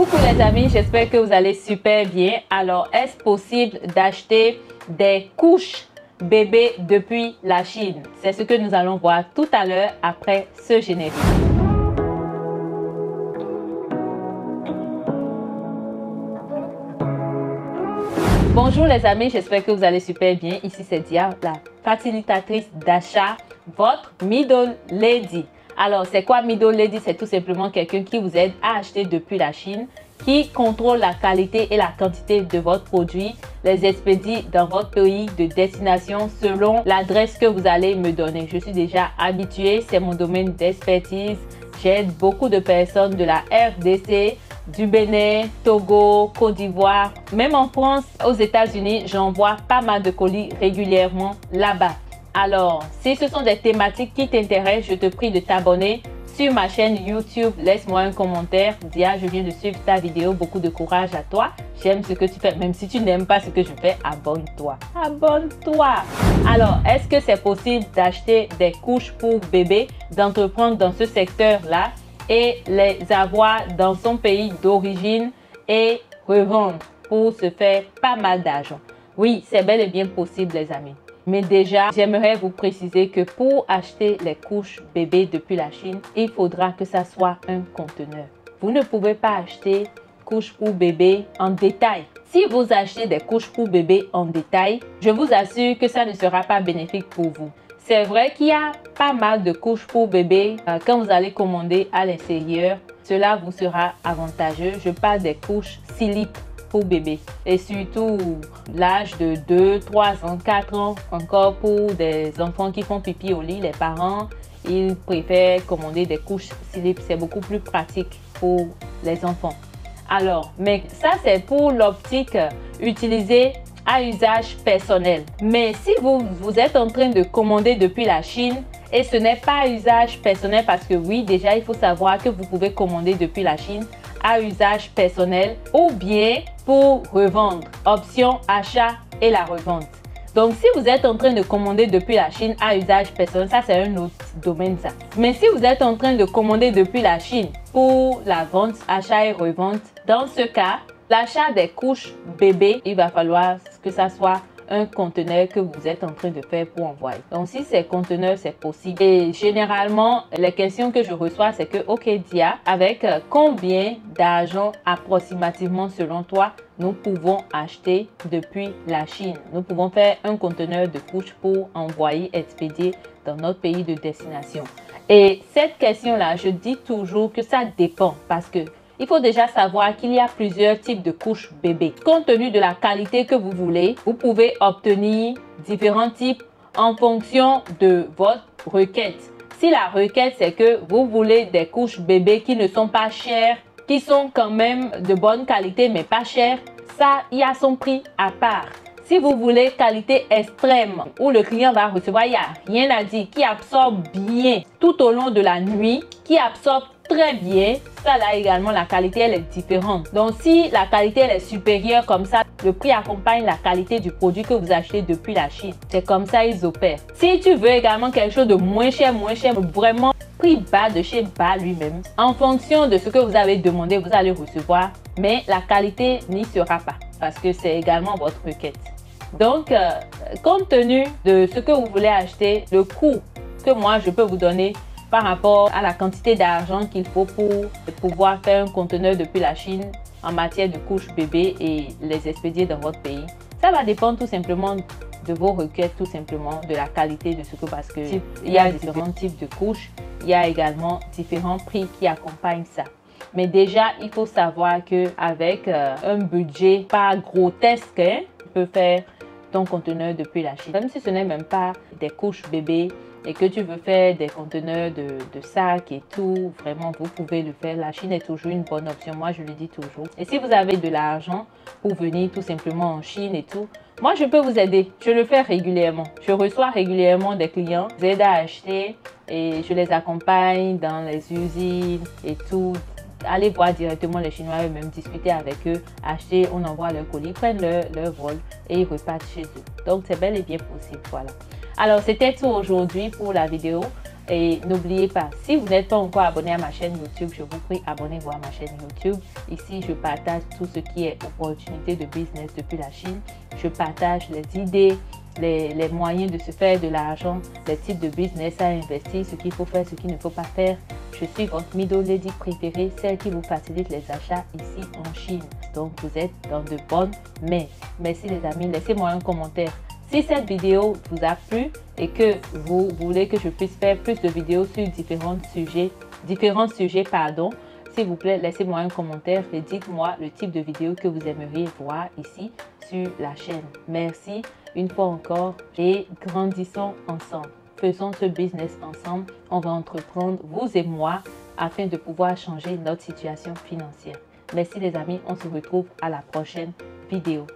Coucou les amis, j'espère que vous allez super bien. Alors, est-ce possible d'acheter des couches bébés depuis la Chine? C'est ce que nous allons voir tout à l'heure après ce générique. Bonjour les amis, j'espère que vous allez super bien. Ici c'est Dia, la facilitatrice d'achat, votre Middle Lady. Alors, c'est quoi Middle Lady? C'est tout simplement quelqu'un qui vous aide à acheter depuis la Chine, qui contrôle la qualité et la quantité de votre produit, les expédie dans votre pays de destination selon l'adresse que vous allez me donner. Je suis déjà habituée, c'est mon domaine d'expertise. J'aide beaucoup de personnes de la RDC, du Bénin, Togo, Côte d'Ivoire, même en France, aux États-Unis, j'envoie pas mal de colis régulièrement là-bas. Alors, si ce sont des thématiques qui t'intéressent, je te prie de t'abonner sur ma chaîne YouTube. Laisse-moi un commentaire. Dia, je viens de suivre ta vidéo. Beaucoup de courage à toi. J'aime ce que tu fais. Même si tu n'aimes pas ce que je fais, abonne-toi. Abonne-toi. Alors, est-ce que c'est possible d'acheter des couches pour bébé, d'entreprendre dans ce secteur-là et les avoir dans son pays d'origine et revendre pour se faire pas mal d'argent? Oui, c'est bel et bien possible les amis. Mais déjà, j'aimerais vous préciser que pour acheter les couches bébés depuis la Chine, il faudra que ça soit un conteneur. Vous ne pouvez pas acheter couches pour bébé en détail. Si vous achetez des couches pour bébé en détail, je vous assure que ça ne sera pas bénéfique pour vous. C'est vrai qu'il y a pas mal de couches pour bébé quand vous allez commander à l'extérieur. Cela vous sera avantageux. Je parle des couches slip pour bébé et surtout l'âge de 2, 3 ans, 4 ans, encore pour des enfants qui font pipi au lit, les parents, ils préfèrent commander des couches slip, c'est beaucoup plus pratique pour les enfants. Alors, mais ça c'est pour l'optique utilisée à usage personnel. Mais si vous êtes en train de commander depuis la Chine et ce n'est pas à usage personnel, parce que oui, déjà il faut savoir que vous pouvez commander depuis la Chine à usage personnel ou bien pour revendre, option achat et la revente. Donc si vous êtes en train de commander depuis la Chine à usage personnel, ça c'est un autre domaine ça. Mais si vous êtes en train de commander depuis la Chine pour la vente, achat et revente, dans ce cas, l'achat des couches bébés, il va falloir que ça soit un conteneur que vous êtes en train de faire pour envoyer. Donc si c'est conteneur, c'est possible. Et généralement, les questions que je reçois, c'est que ok Dia, avec combien d'argent approximativement selon toi nous pouvons acheter depuis la Chine? Nous pouvons faire un conteneur de couches pour envoyer, expédier dans notre pays de destination. Et cette question-là, je dis toujours que ça dépend parce que il faut déjà savoir qu'il y a plusieurs types de couches bébés. Compte tenu de la qualité que vous voulez, vous pouvez obtenir différents types en fonction de votre requête. Si la requête, c'est que vous voulez des couches bébés qui ne sont pas chères, qui sont quand même de bonne qualité mais pas chères, ça, il y a son prix à part. Si vous voulez qualité extrême, où le client va recevoir, il n'y a rien à dire, qui absorbe bien tout au long de la nuit, qui absorbe très bien, ça là également la qualité elle est différente. Donc si la qualité elle est supérieure comme ça, le prix accompagne la qualité du produit que vous achetez depuis la Chine. C'est comme ça ils opèrent. Si tu veux également quelque chose de moins cher, vraiment prix bas de chez bas lui-même, en fonction de ce que vous avez demandé, vous allez recevoir, mais la qualité n'y sera pas parce que c'est également votre requête. Donc compte tenu de ce que vous voulez acheter, le coût que moi je peux vous donner par rapport à la quantité d'argent qu'il faut pour pouvoir faire un conteneur depuis la Chine en matière de couches bébés et les expédier dans votre pays. Ça va dépendre tout simplement de vos requêtes, tout simplement de la qualité de ce que, parce que il y a différents types de couches, il y a également différents prix qui accompagnent ça. Mais déjà, il faut savoir qu'avec un budget pas grotesque, hein, tu peux faire ton conteneur depuis la Chine. Même si ce n'est même pas des couches bébés, et que tu veux faire des conteneurs de sacs et tout, vraiment vous pouvez le faire. La Chine est toujours une bonne option, moi je le dis toujours. Et si vous avez de l'argent pour venir tout simplement en Chine et tout, moi je peux vous aider. Je le fais régulièrement. Je reçois régulièrement des clients, je les aide à acheter et je les accompagne dans les usines et tout. Allez voir directement les Chinois eux-mêmes, discuter avec eux, acheter, on envoie leur colis, prennent leur vol et ils repartent chez eux. Donc c'est bel et bien possible, voilà. Alors c'était tout aujourd'hui pour la vidéo Et n'oubliez pas, si vous n'êtes pas encore abonné à ma chaîne YouTube, je vous prie, abonnez-vous à ma chaîne YouTube. Ici, je partage tout ce qui est opportunité de business depuis la Chine. Je partage les idées, les moyens de se faire de l'argent, les types de business à investir, ce qu'il faut faire, ce qu'il ne faut pas faire. Je suis votre Middle Lady préférée, celle qui vous facilite les achats ici en Chine. Donc, vous êtes dans de bonnes mains. Merci les amis, laissez-moi un commentaire. Si cette vidéo vous a plu et que vous voulez que je puisse faire plus de vidéos sur différents sujets, s'il vous plaît, laissez-moi un commentaire et dites-moi le type de vidéo que vous aimeriez voir ici sur la chaîne. Merci une fois encore et grandissons ensemble. Faisons ce business ensemble. On va entreprendre, vous et moi, afin de pouvoir changer notre situation financière. Merci les amis, on se retrouve à la prochaine vidéo.